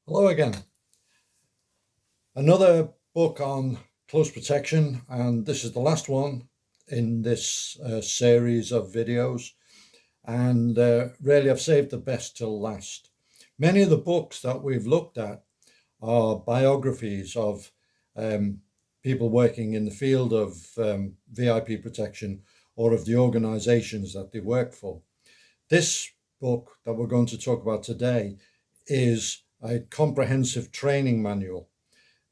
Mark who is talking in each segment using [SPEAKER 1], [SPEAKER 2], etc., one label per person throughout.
[SPEAKER 1] Hello again. Another book on close protection, and this is the last one in this series of videos. And really, I've saved the best till last. Many of the books that we've looked at are biographies of people working in the field of VIP protection or of the organizations that they work for. This book that we're going to talk about today is a comprehensive training manual.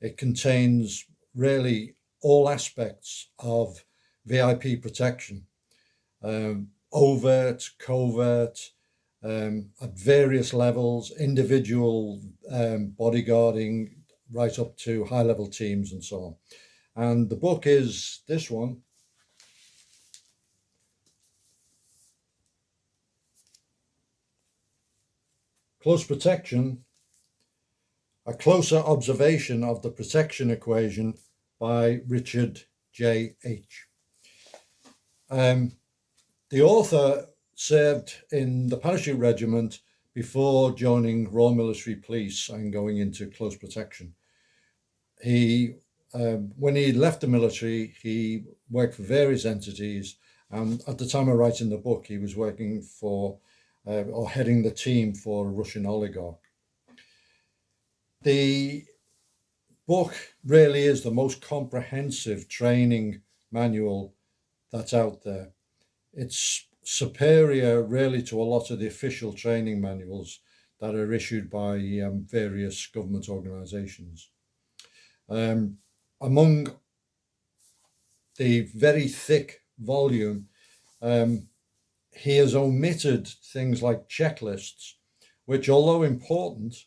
[SPEAKER 1] It contains really all aspects of VIP protection, overt, covert, at various levels, individual bodyguarding, right up to high-level teams and so on. And the book is this one. Close Protection, A Closer Observation of the Protection Equation by Richard J. Aitch. The author served in the parachute regiment before joining Royal Military Police and going into close protection. When he left the military, he worked for various entities, and at the time of writing the book, he was working for or heading the team for a Russian oligarch. The book really is the most comprehensive training manual that's out there. It's superior really to a lot of the official training manuals that are issued by various government organizations. Among the very thick volume, he has omitted things like checklists, which, although important,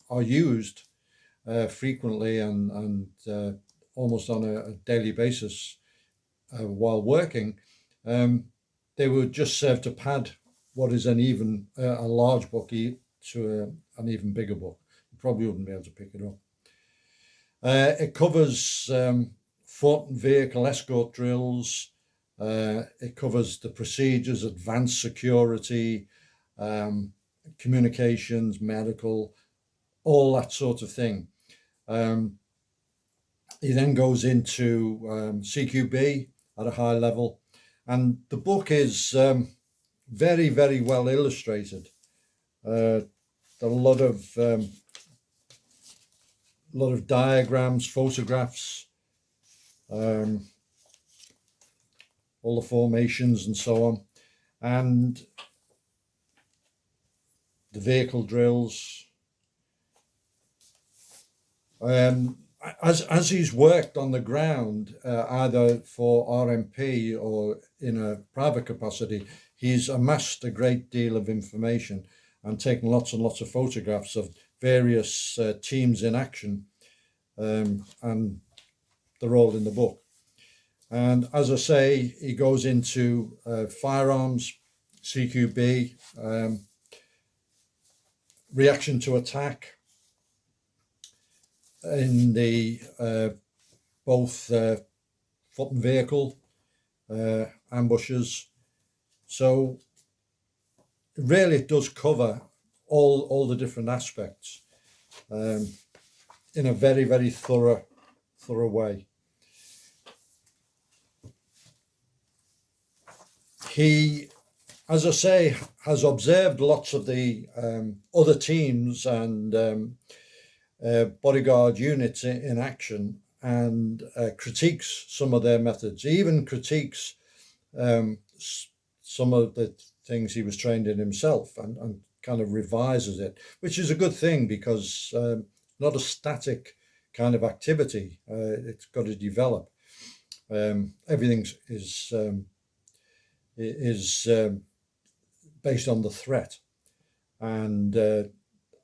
[SPEAKER 1] are used frequently and almost on a daily basis while working. They would just serve to pad what is a large book to an even bigger book. You probably wouldn't be able to pick it up. It covers foot and vehicle escort drills. It covers the procedures, advanced security, communications, medical, all that sort of thing. He then goes into CQB at a high level, and the book is very, very well illustrated. A lot of diagrams, photographs, all the formations and so on, and the vehicle drills. As he's worked on the ground, either for RMP or in a private capacity, he's amassed a great deal of information and taken lots and lots of photographs of various teams in action, and they're all in the book. And as I say, he goes into firearms, CQB, reaction to attack, in the both foot and vehicle ambushes. So really it does cover all the different aspects in a very, very thorough way. He, as I say, has observed lots of the other teams and bodyguard units in action, and critiques some of their methods. He even critiques some of the things he was trained in himself and kind of revises it, which is a good thing because not a static kind of activity. It's got to develop. Everything is based on the threat, and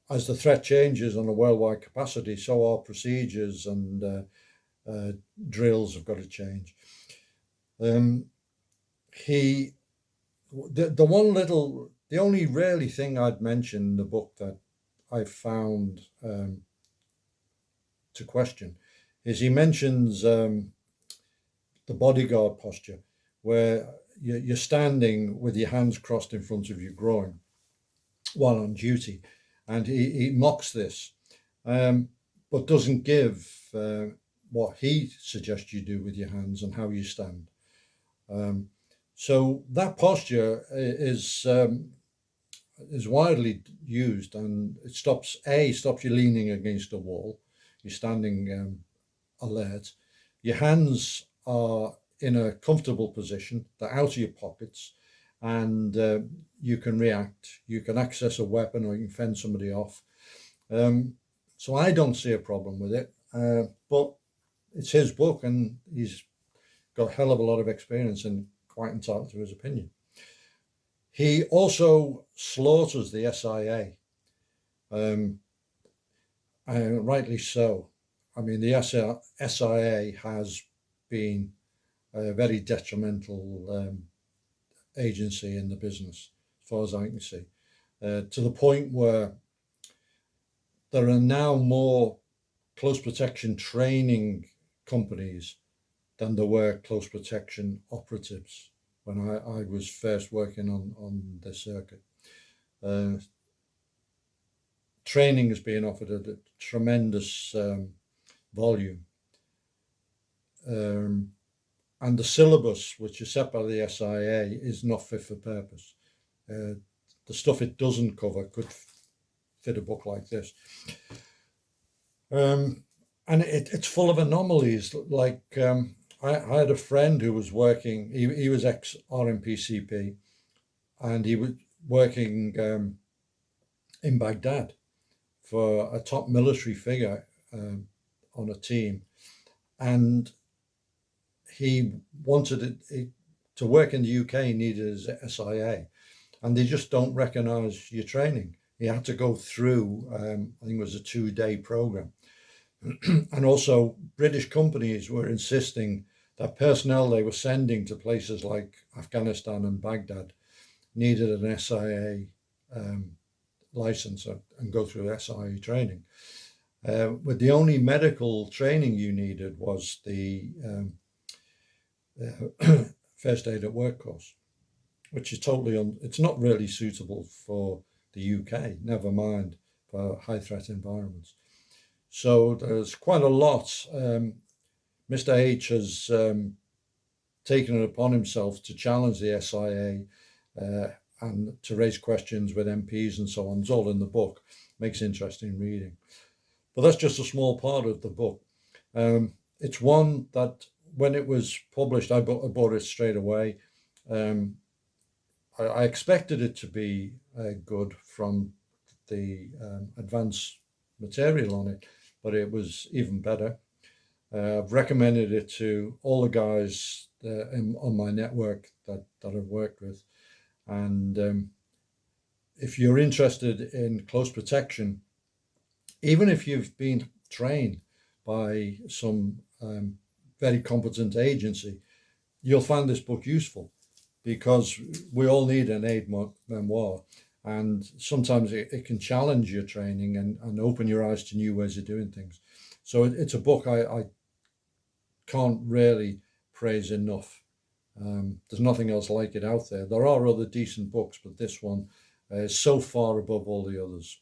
[SPEAKER 1] as the threat changes on a worldwide capacity, so our procedures and drills have got to change. The only really thing I'd mention in the book that I found to question is he mentions the bodyguard posture, where you're standing with your hands crossed in front of your groin while on duty. and he mocks this, but doesn't give what he suggests you do with your hands and how you stand. So that posture is widely used, and it stops you leaning against a wall. You're standing alert. Your hands are in a comfortable position. They're out of your pockets, and you can react. You can access a weapon, or you can fend somebody off. So I don't see a problem with it, but it's his book, and he's got a hell of a lot of experience and quite entitled to his opinion. He also slaughters the SIA, rightly so. I mean, the SIA has been a very detrimental agency in the business, as far as I can see, to the point where there are now more close protection training companies than there were close protection operatives when I was first working on the circuit. Training is being offered at a tremendous volume. And the syllabus, which is set by the SIA, is not fit for purpose. The stuff it doesn't cover could fit a book like this. And it's full of anomalies. Like I had a friend who was working, he was ex-RMPCP, and he was working in Baghdad for a top military figure on a team. And he wanted it to work in the UK, he needed his SIA, and they just don't recognise your training. He had to go through, I think it was a 2-day program. And also British companies were insisting that personnel they were sending to places like Afghanistan and Baghdad needed an SIA license and go through SIA training. But the only medical training you needed was the first aid at work course, which is totally it's not really suitable for the UK, never mind for high threat environments. So there's quite a lot. Mr. Aitch has taken it upon himself to challenge the SIA and to raise questions with MPs and so on. It's all in the book. Makes interesting reading. But that's just a small part of the book. It's one that when it was published, I bought it straight away. I expected it to be good from the advanced material on it, but it was even better. I've recommended it to all the guys on my network that I've worked with. And if you're interested in close protection, even if you've been trained by some very competent agency, you'll find this book useful, because we all need an aid memoir. And sometimes it can challenge your training and open your eyes to new ways of doing things. So it's a book I can't really praise enough. There's nothing else like it out there. There are other decent books, but this one is so far above all the others.